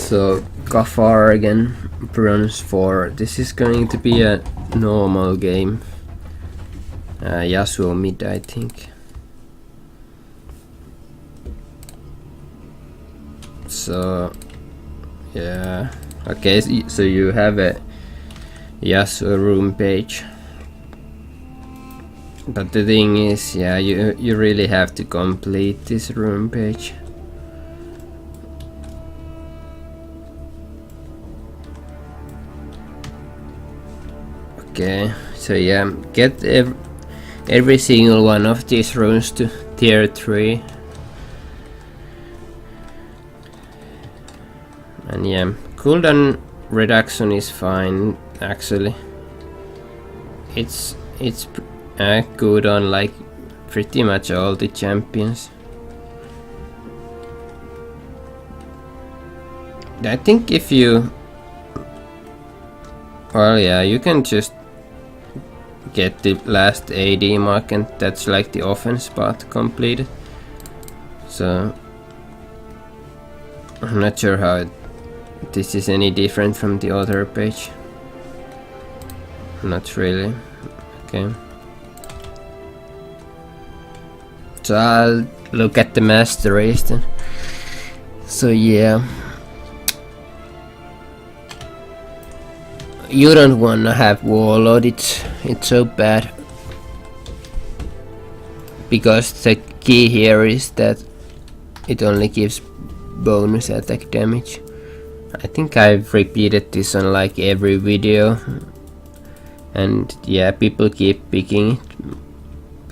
So Kafar again, Bronze 4. This is going to be a normal game. Yasuo Mid, I think. So yeah, okay. So you have a Yasuo room page, but the thing is, yeah, you really have to complete this room page. Okay, so yeah, get every single one of these runes to tier 3. And yeah, cooldown reduction is fine actually. It's good on like pretty much all the champions. I think if you, well, yeah, you can just get the last AD mark and that's like the offense part completed. So I'm not sure how this is any different from the other page. Not really. Okay. So I'll look at the masteries then. So yeah. You don't wanna have Warlord, it's so bad. Because the key here is that it only gives bonus attack damage. I think I've repeated this on like every video. And yeah, people keep picking it.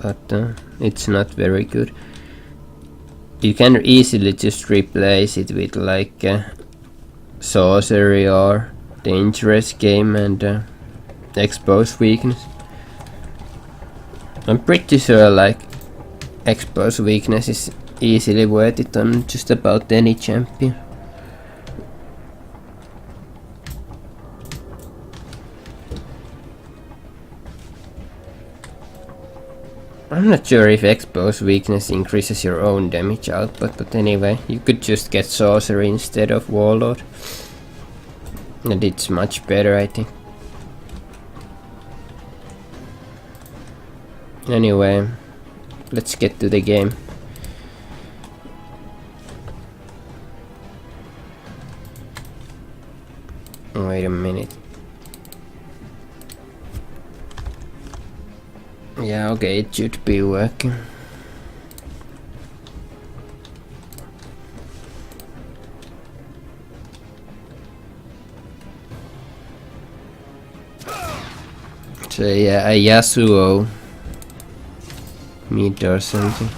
But it's not very good. You can easily just replace it with like sorcery or dangerous game and expose weakness. I'm pretty sure like expose weakness is easily worth it on just about any champion. I'm not sure if expose weakness increases your own damage output, but anyway, you could just get sorcery instead of Warlord. And it's much better, I think. Anyway, let's get to the game. Wait a minute. Yeah, okay, it should be working. So yeah, a Yasuo Mid or something.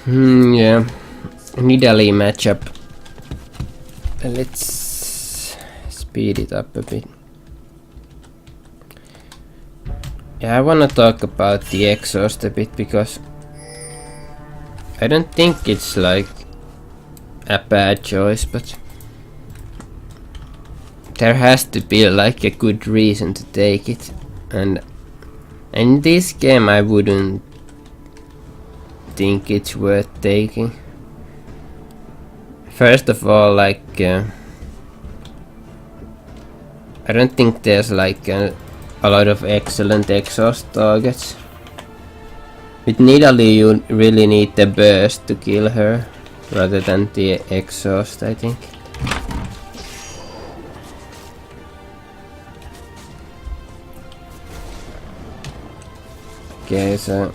Yeah, Nidalee matchup. Let's speed it up a bit. Yeah, I wanna talk about the exhaust a bit because I don't think it's like a bad choice, but there has to be like a good reason to take it, and in this game I wouldn't think it's worth taking. First of all, like I don't think there's like a lot of excellent exhaust targets. With Nidalee you really need the burst to kill her rather than the exhaust, I think. Okay, so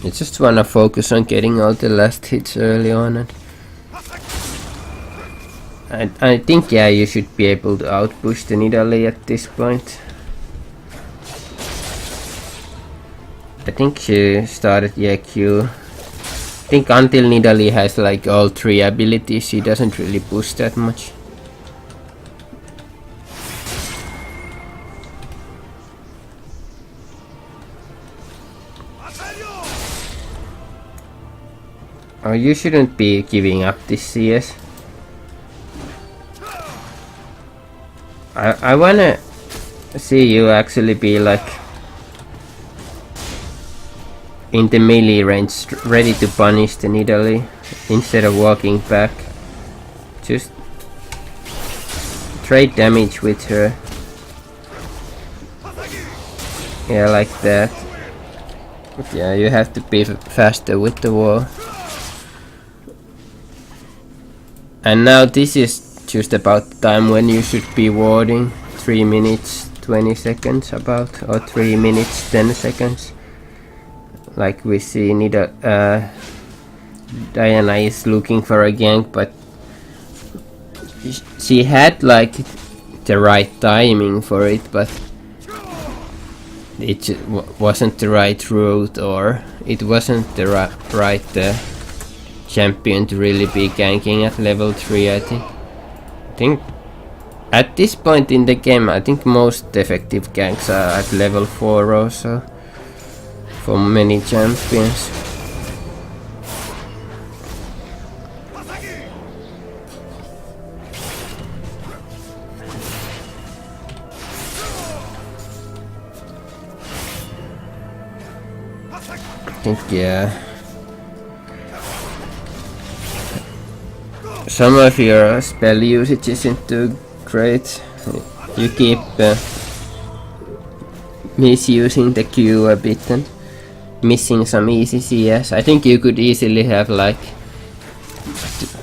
I just wanna focus on getting all the last hits early on, I think yeah, you should be able to outpush the Nidalee at this point. I think she started Q. I think until Nidalee has like all 3 abilities, she doesn't really push that much. Oh, you shouldn't be giving up this CS. I wanna see you actually be like in the melee range, ready to punish the Nidalee instead of walking back. Just trade damage with her. Yeah, like that. Yeah, you have to be faster with the wall. And now this is just about the time when you should be warding. 3 minutes 20 seconds about, or 3 minutes 10 seconds. Like we see Diana is looking for a gank, but she had like the right timing for it, but it wasn't the right route, or it wasn't the right champion to really be ganking at level 3. I think at this point in the game, I think most effective ganks are at level 4 also for many champions. I think yeah, some of your spell usage isn't too great. You keep misusing the Q a bit and missing some easy CS. I think you could easily have like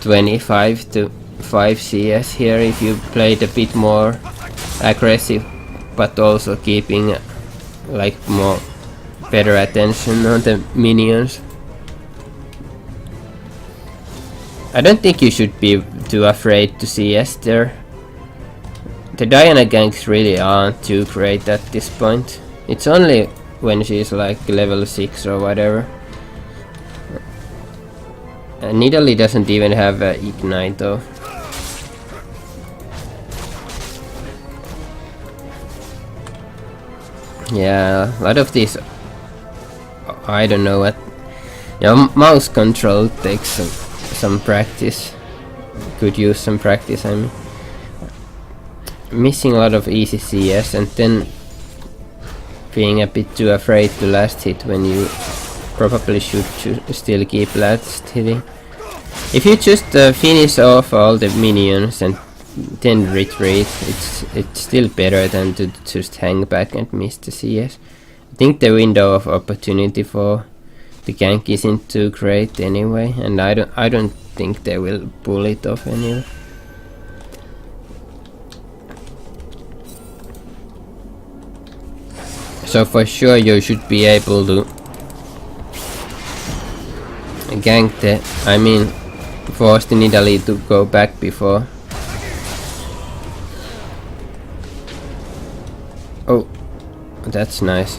25 to 5 CS here if you played a bit more aggressive, but also keeping like more better attention on the minions. I don't think you should be too afraid to CS there. The Diana ganks really aren't too great at this point. It's only when she's like level 6 or whatever. And Nidalee doesn't even have Ignite though. Yeah, a lot of these, I don't know what. Yeah, mouse control takes some practice. Could use some practice, I mean. Missing a lot of easy CS and then being a bit too afraid to last hit when you probably should still keep last hitting. If you just finish off all the minions and then retreat, it's still better than to just hang back and miss the CS. I think the window of opportunity for the gank isn't too great anyway, and I don't think they will pull it off anyway. So for sure you should be able to gank the, I mean, force the Nidalee to go back before. Oh, that's nice.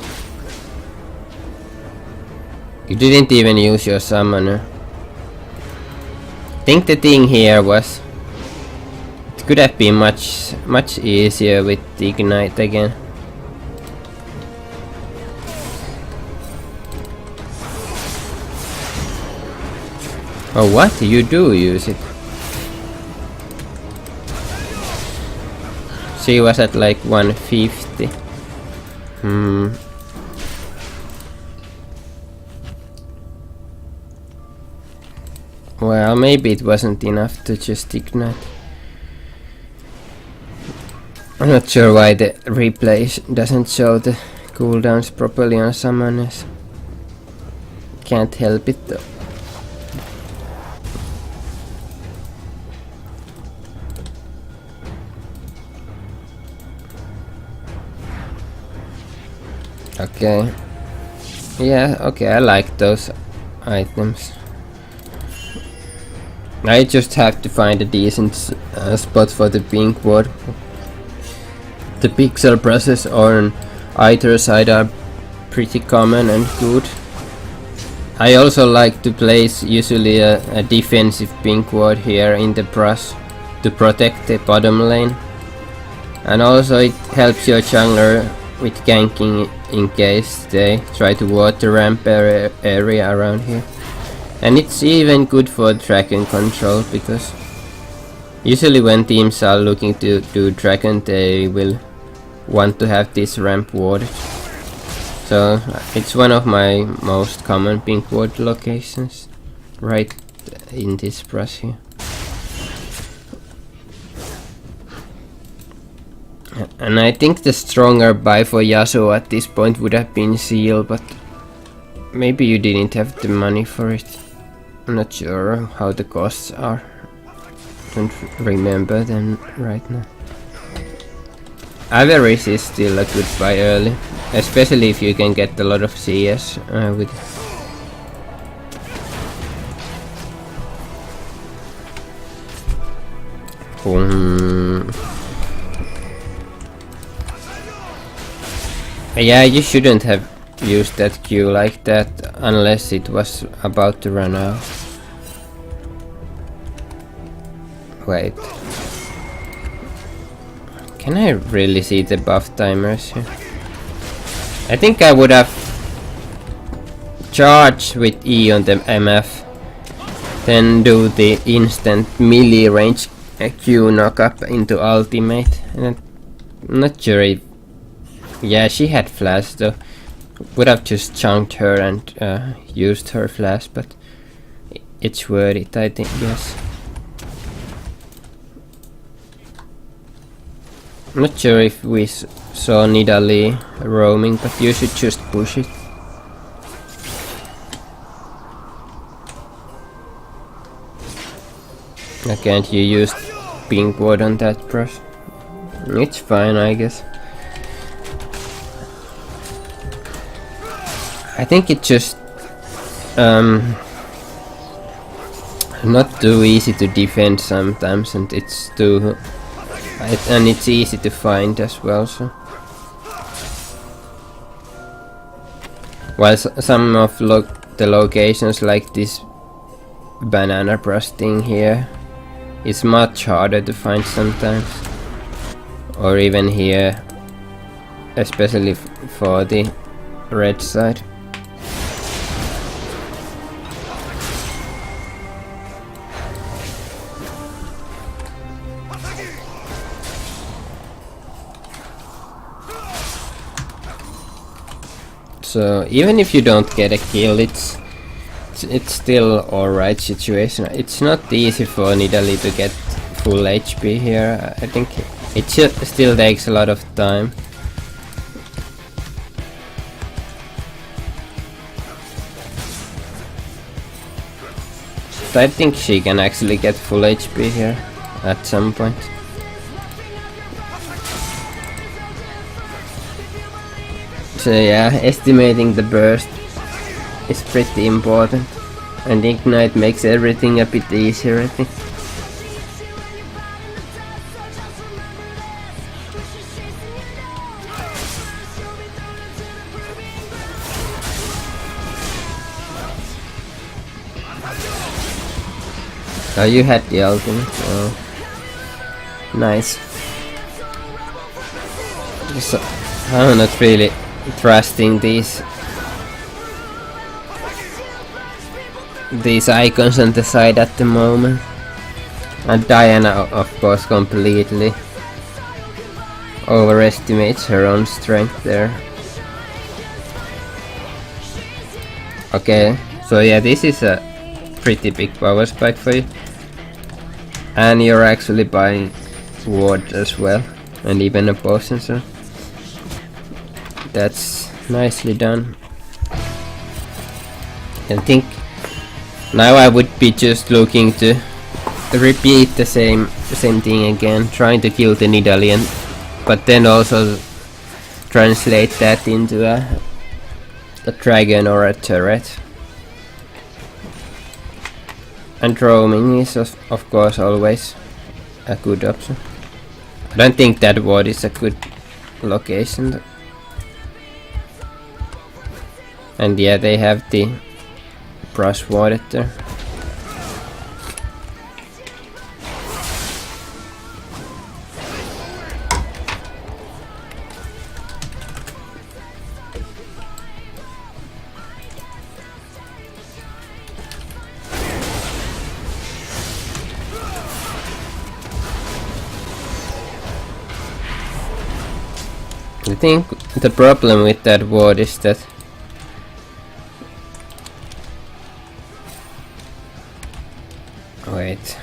You didn't even use your summoner. I think the thing here was, it could have been much easier with the Ignite again. Oh, what? You do use it. She was at like 150. Well, maybe it wasn't enough to just Ignite. I'm not sure why the replay doesn't show the cooldowns properly on summoners. Can't help it though. Okay. Yeah, okay, I like those items. I just have to find a decent spot for the pink ward. The pixel presses on either side are pretty common and good. I also like to place usually a defensive pink ward here in the brush to protect the bottom lane. And also it helps your jungler with ganking in case they try to ward the ramp area around here. And it's even good for dragon control, because usually when teams are looking to do dragon, they will want to have this ramp warded. So it's one of my most common pink ward locations, right in this brush here. And I think the stronger buy for Yasuo at this point would have been Seal, but maybe you didn't have the money for it. I'm not sure how the costs are. Don't remember them right now. Avarice is still a good buy early, especially if you can get a lot of CS with. Yeah, you shouldn't have used that Q like that unless it was about to run out. Wait. Can I really see the buff timers here? I think I would have charged with E on the MF, then do the instant melee range Q knock-up into ultimate. And I'm not sure if... Yeah, she had flash though. Would have just chunked her and used her flash, but it's worth it, I think, yes. I'm not sure if we saw Nidalee roaming, but you should just push it. Why can't you use pink ward on that brush? It's fine, I guess. I think it's just not too easy to defend sometimes, and it's too and it's easy to find as well. So while some of the locations like this banana brush thing here is much harder to find sometimes, or even here, especially for the red side. So even if you don't get a kill, it's still alright situation. It's not easy for Nidalee to get full HP here. I think it still takes a lot of time. But I think she can actually get full HP here at some point. So yeah, estimating the burst is pretty important, and Ignite makes everything a bit easier, I think. Oh, you had the ultimate. Oh, nice. So, I'm not really trusting these icons on the side at the moment. And Diana, of course, completely overestimates her own strength there. Okay, so yeah, this is a pretty big power spike for you. And you're actually buying ward as well, and even a potion, so that's nicely done. I think now I would be just looking to repeat the same thing again, trying to kill the Nidalee, but then also translate that into a dragon or a turret. And roaming is of course always a good option. I don't think that ward is a good location. And yeah, they have the brush warded there. I think the problem with that ward is that wait,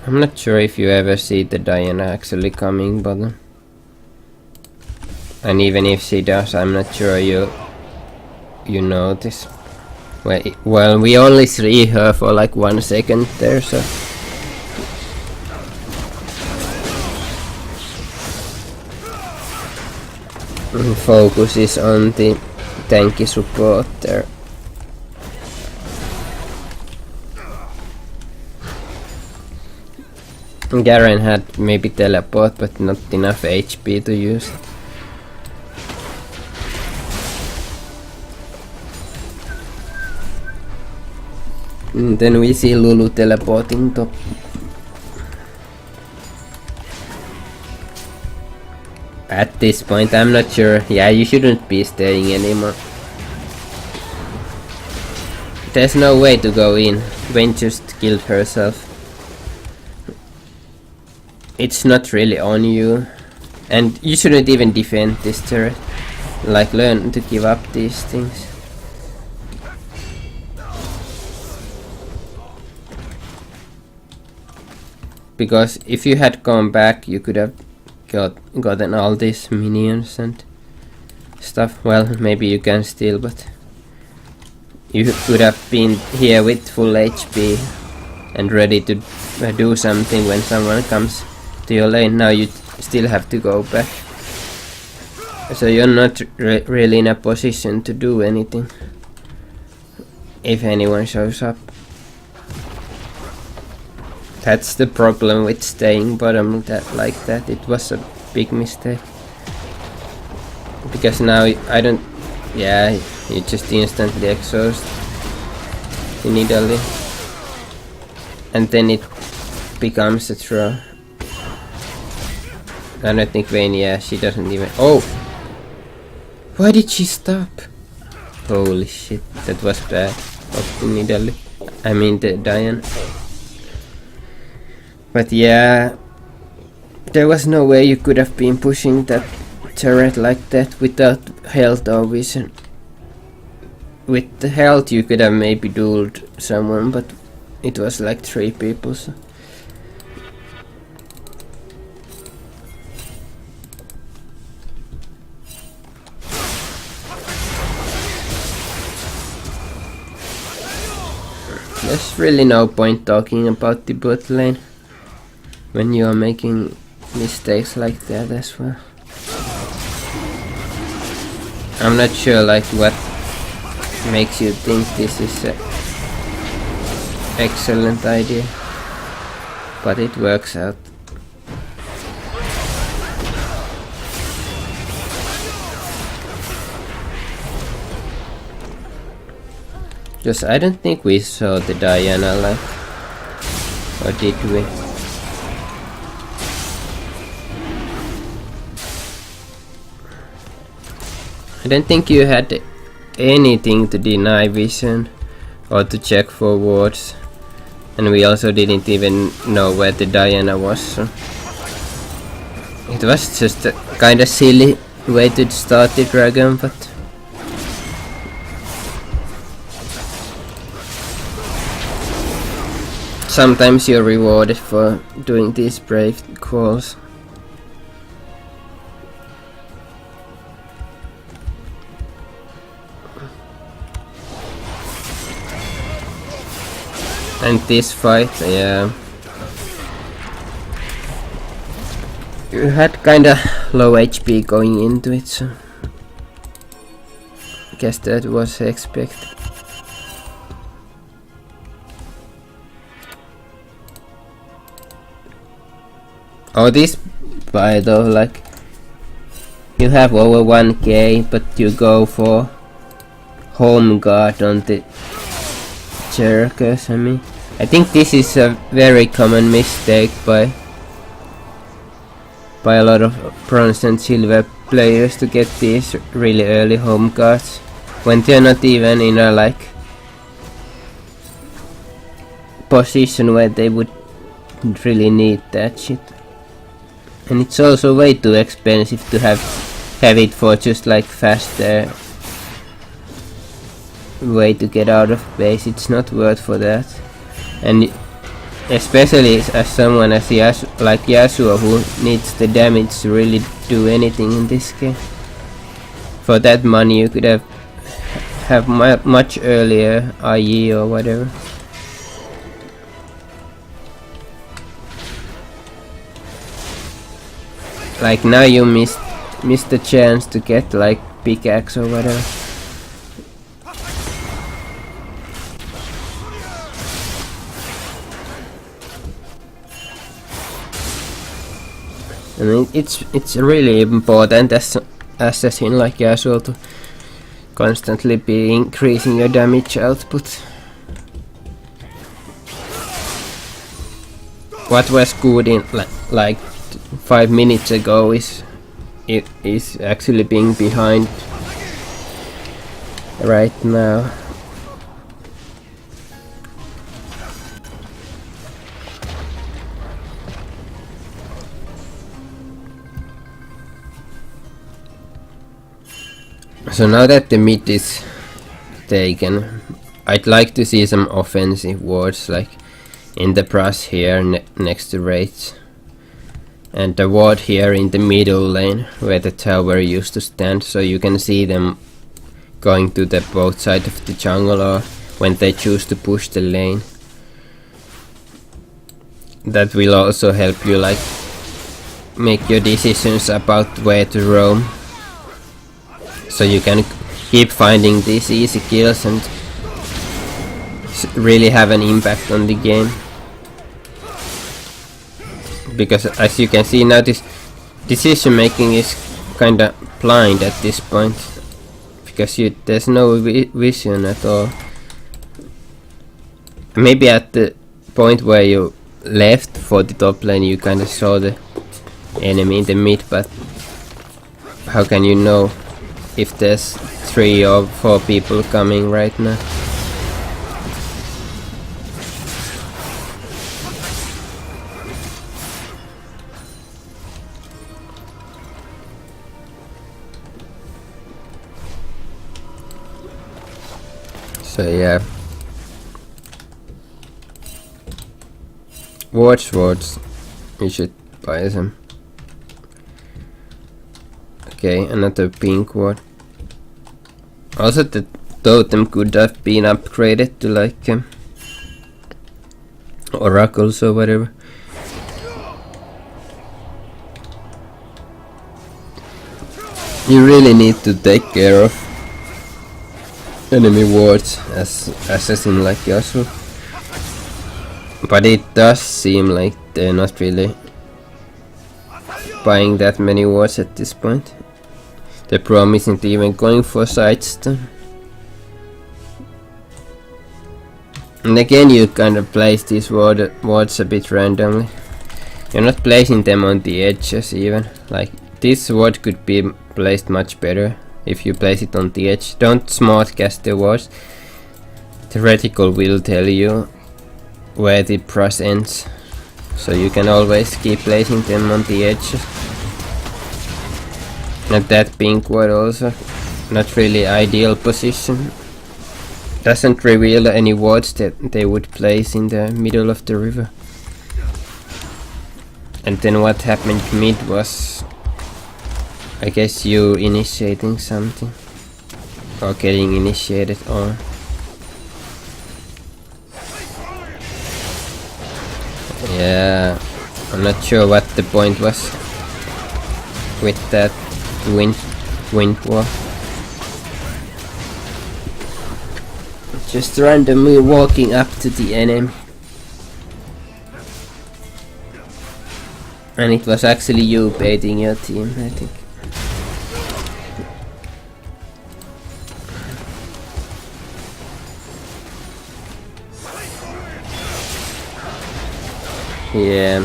I'm not sure if you ever see the Diana actually coming bottom, and even if she does, I'm not sure you notice. Well, we only see her for like 1 second there, so. Focus is on the tanky support there. Garen had maybe teleport, but not enough HP to use it. And then we see Lulu teleporting top. At this point, I'm not sure. Yeah, you shouldn't be staying anymore. There's no way to go in. Vayne just killed herself. It's not really on you. And you shouldn't even defend this turret. Like, learn to give up these things. Because if you had gone back, you could have gotten all these minions and stuff. Well, maybe you can still, but you could have been here with full HP and ready to do something when someone comes to your lane. Now you still have to go back, so you're not really in a position to do anything if anyone shows up. That's the problem with staying bottom like that. It was a big mistake. Because now I don't... Yeah, you just instantly exhaust the Nidalee. And then it becomes a throw. I don't think Vayne, yeah, she doesn't even... Oh! Why did she stop? Holy shit, that was bad of the Nidalee. I mean the Diana. But yeah, there was no way you could have been pushing that turret like that without health or vision. With the health you could have maybe dueled someone, but it was like 3 people, so. There's really no point talking about the bot lane when you are making mistakes like that as well. I'm not sure like what makes you think this is an excellent idea, but it works out. Because I don't think we saw the Diana like, or did we? I don't think you had anything to deny vision or to check for wards, and we also didn't even know where the Diana was, so it was just a kinda silly way to start the dragon, but sometimes you're rewarded for doing these brave calls. And this fight, yeah, you had kinda low HP going into it, so I guess that was expected. Oh, this buy though, like you have over 1k, but you go for home guard on the Jerichos. I think this is a very common mistake by a lot of bronze and silver players to get these really early home guards when they're not even in a like position where they would really need that shit. And it's also way too expensive to have it for just like faster way to get out of base. It's not worth for that. And especially as someone as like Yasuo, who needs the damage to really do anything in this game. For that money you could have much earlier IE or whatever. Like now you missed the chance to get like pickaxe or whatever. I mean, it's really important as assassin like Yasuo to constantly be increasing your damage output. What was good in like 5 minutes ago is actually being behind right now. So now that the mid is taken, I'd like to see some offensive wards like in the brush here next to raids, and the ward here in the middle lane where the tower used to stand, so you can see them going to the both sides of the jungle or when they choose to push the lane. That will also help you like make your decisions about where to roam, so you can keep finding these easy kills and really have an impact on the game. Because as you can see now, this decision making is kinda blind at this point, because there's no vision at all. Maybe at the point where you left for the top lane you kinda saw the enemy in the mid, but how can you know if there's 3 or 4 people coming right now? So yeah, wards, you should buy them. Okay, another pink ward. Also the totem could have been upgraded to like oracles or whatever. You really need to take care of enemy wards as assassin like Yasuo, but it does seem like they're not really buying that many wards at this point. The prom isn't even going for sidestone. And again you kind of place these wards a bit randomly. You're not placing them on the edges even. Like this ward could be placed much better if you place it on the edge. Don't smart cast the wards. The reticle will tell you where the brush ends, so you can always keep placing them on the edges. And that pink ward also not really ideal position. Doesn't reveal any wards that they would place in the middle of the river. And then what happened mid was, I guess, you initiating something or getting initiated on. Yeah, I'm not sure what the point was with that wind wall. Just randomly walking up to the enemy. And it was actually you baiting your team, I think. Yeah.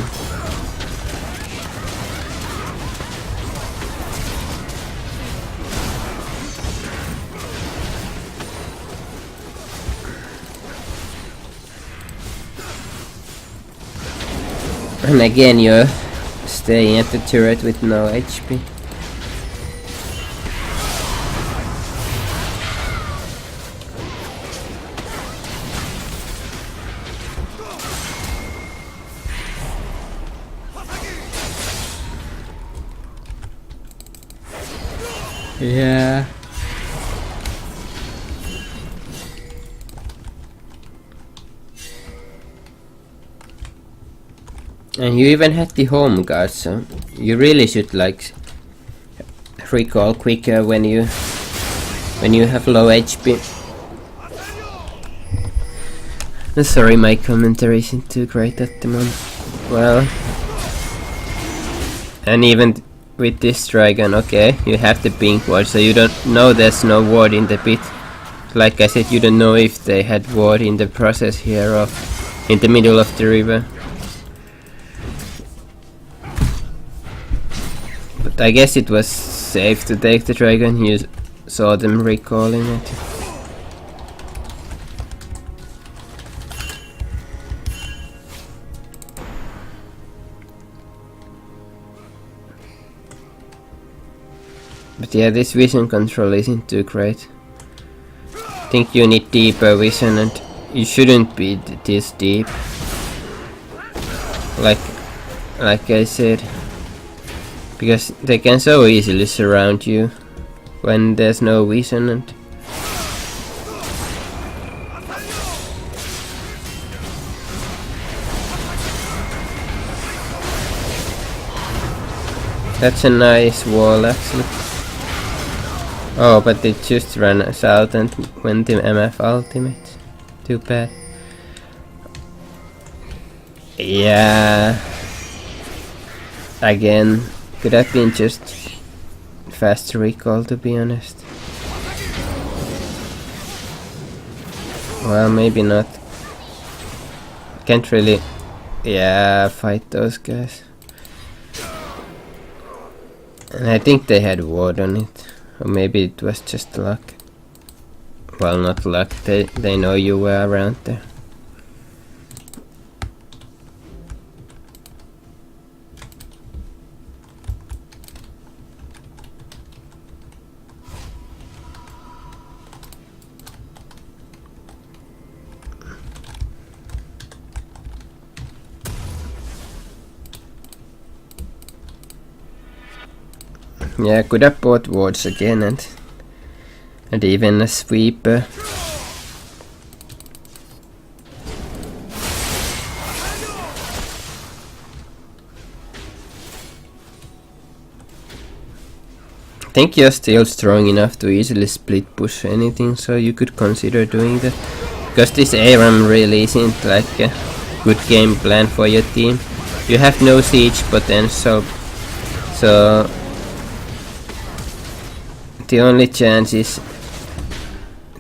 And again you're staying at the turret with no HP. Yeah. And you even had the home guard, so you really should like recall quicker when you have low HP. Sorry, my commentary isn't too great at the moment. Well, and even with this dragon, okay, you have the pink ward, so you don't know there's no ward in the pit. Like I said, you don't know if they had ward in the process here or in the middle of the river. But I guess it was safe to take the dragon, you saw them recalling it. But yeah, this vision control isn't too great. I think you need deeper vision and you shouldn't be this deep. Like I said. Because they can so easily surround you when there's no vision and that's a nice wall actually. Oh, but it just ran us out and went to MF ultimate. Too bad. Yeah. Again. Could have been just fast recall, to be honest. Well, maybe not. Can't really, yeah, fight those guys. And I think they had ward on it, or maybe it was just luck. Well, not luck. They know you were around there. Yeah, could have bought wards again and even a sweeper. I think you're still strong enough to easily split push anything, so you could consider doing that. Because this ARAM really isn't like a good game plan for your team. You have no siege potential, so the only chance is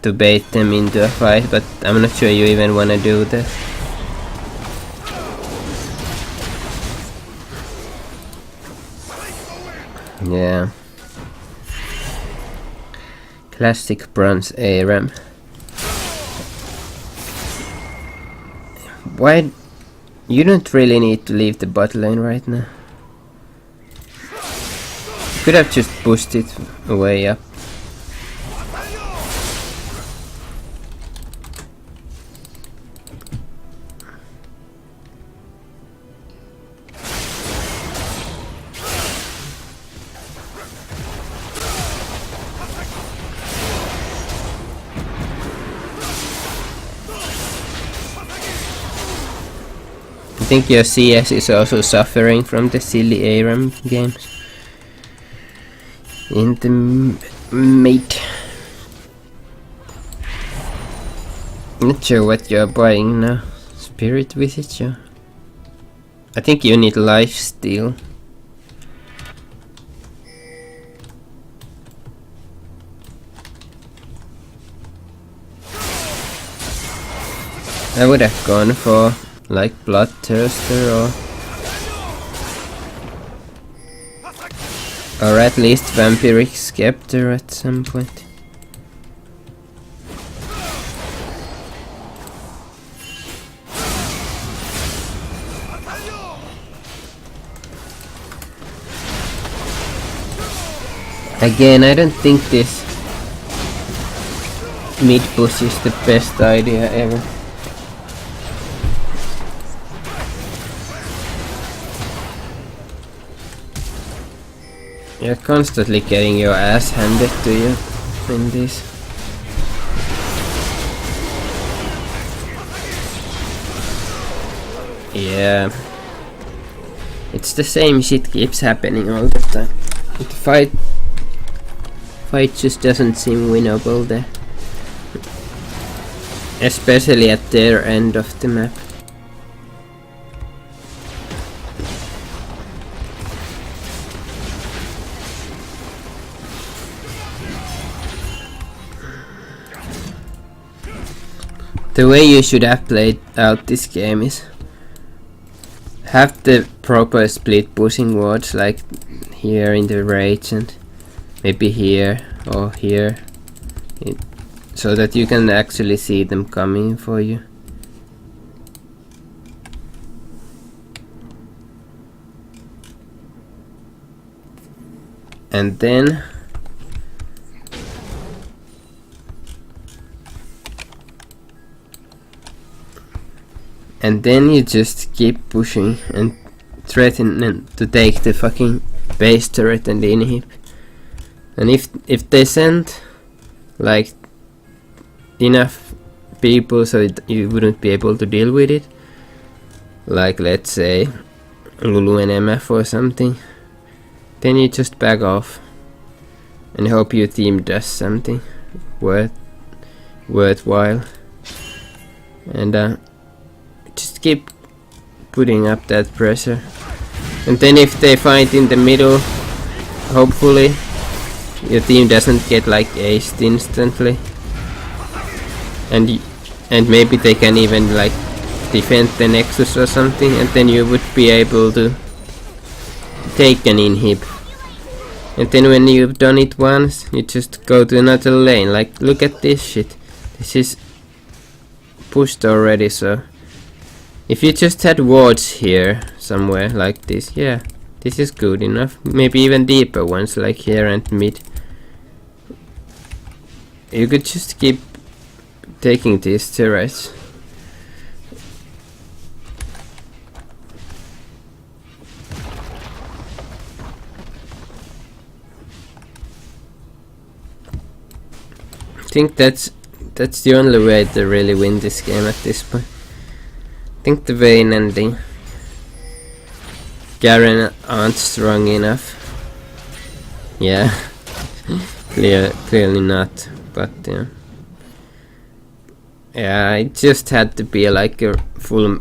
to bait them into a fight, but I'm not sure you even wanna do that. Yeah. Classic bronze ARAM. Why? You don't really need to leave the bot lane right now. Could have just pushed it way up. I think your CS is also suffering from the silly ARAM games. In the mate. Not sure what you're buying now. Spirit Visage? I think you need life steal. I would have gone for like Bloodthirster or at least Vampiric Scepter at some point. Again, I don't think this mid push is the best idea ever. You're constantly getting your ass handed to you in this. Yeah. It's the same shit keeps happening all the time. The fight just doesn't seem winnable there. Especially at their end of the map. The way you should have played out this game is have the proper split pushing wards, like here in the rage and maybe here or here, so that you can actually see them coming for you. And then you just keep pushing and threaten to take the fucking base turret and inhib. And if they send like enough people so you wouldn't be able to deal with it, like let's say Lulu and MF or something, then you just back off and hope your team does something worthwhile. And just keep putting up that pressure. And then if they fight in the middle, hopefully your team doesn't get like aced instantly. And maybe they can even like defend the Nexus or something, and then you would be able to take an inhib. And then when you've done it once, you just go to another lane. Like, look at this shit. This is pushed already, so if you just had wards here somewhere like this, yeah, this is good enough. Maybe even deeper ones like here and mid. You could just keep taking these turrets. I think that's the only way to really win this game at this point. I think the Vayne and the Garen aren't strong enough. Yeah, clearly not. But yeah, it just had to be like a full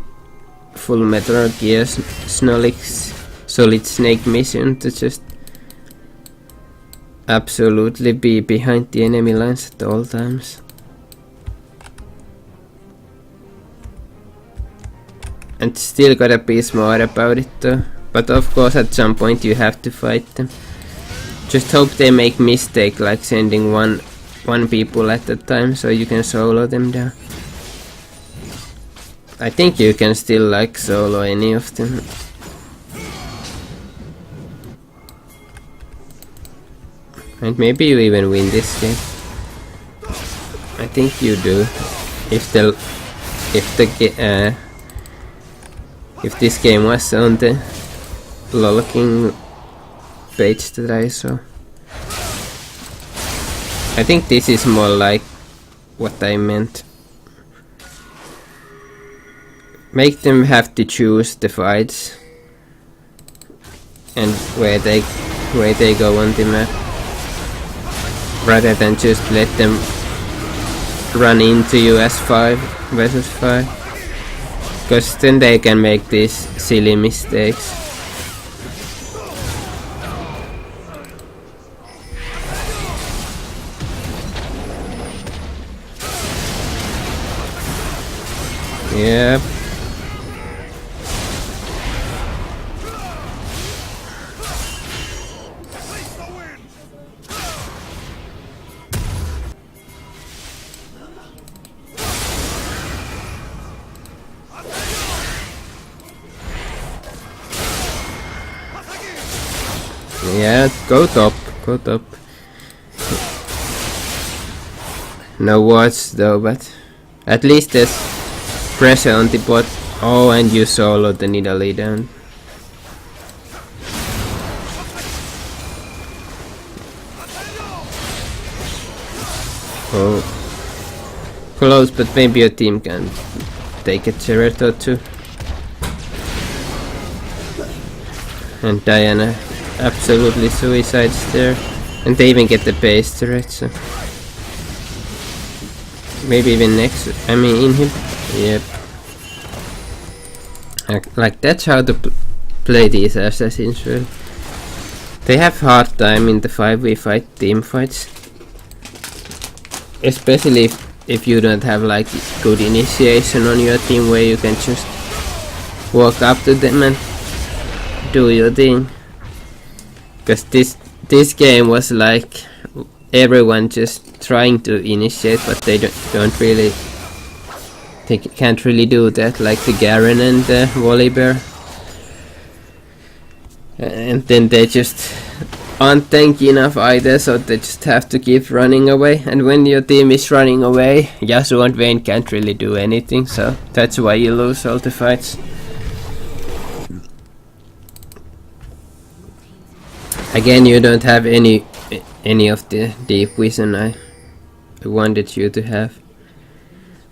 Metal Gear Solid Snake mission to just absolutely be behind the enemy lines at all times. And still gotta be smart about it though. But of course at some point you have to fight them. Just hope they make mistake like sending one people at a time so you can solo them down. I think you can still like solo any of them. And maybe you even win this game. I think you do. If this game was on the LOL King page that I saw. I think this is more like what I meant. Make them have to choose the fights and where they go on the map, rather than just let them run into you as 5 versus 5. Because then they can make these silly mistakes. Yep. Yeah, go top, go top. No wards though, but at least there's pressure on the bot. Oh, and you soloed the Nidalee down. Oh, close, but maybe your team can take a turret or two. And Diana absolutely suicides there, and they even get the base turret, so maybe even next, I mean in him. Yep. Like that's how to play these assassins really. They have hard time in the 5v5 team fights, especially if you don't have like good initiation on your team where you can just walk up to them and do your thing. Because this game was like everyone just trying to initiate, but they don't really, they can't really do that, like the Garen and the Volibear. And then they just aren't tanky enough either, so they just have to keep running away. And when your team is running away, Yasuo and Vayne can't really do anything, so that's why you lose all the fights. Again, you don't have any of the deep vision I wanted you to have,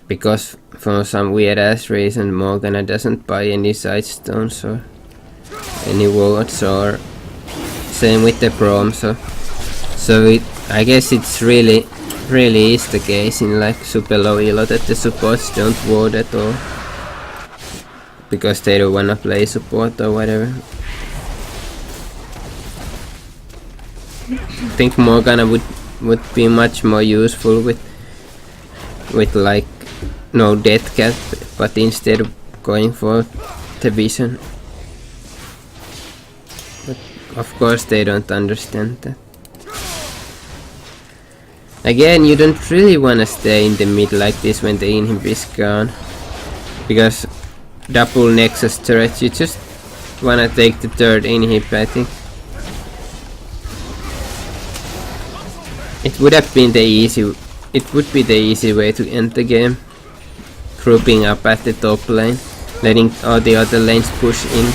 because for some weird ass reason Morgana doesn't buy any side stones or any wards, or same with the Prom, so I guess it's really is the case in like super low elo that the supports don't ward at all because they don't wanna play support or whatever. I think Morgana would be much more useful with like no death cap, but instead of going for the vision. But of course they don't understand that. Again, you don't really wanna stay in the mid like this when the inhib is gone, because double Nexus turret, you just wanna take the third inhib, I think. It would be the easy way to end the game, grouping up at the top lane, letting all the other lanes push in.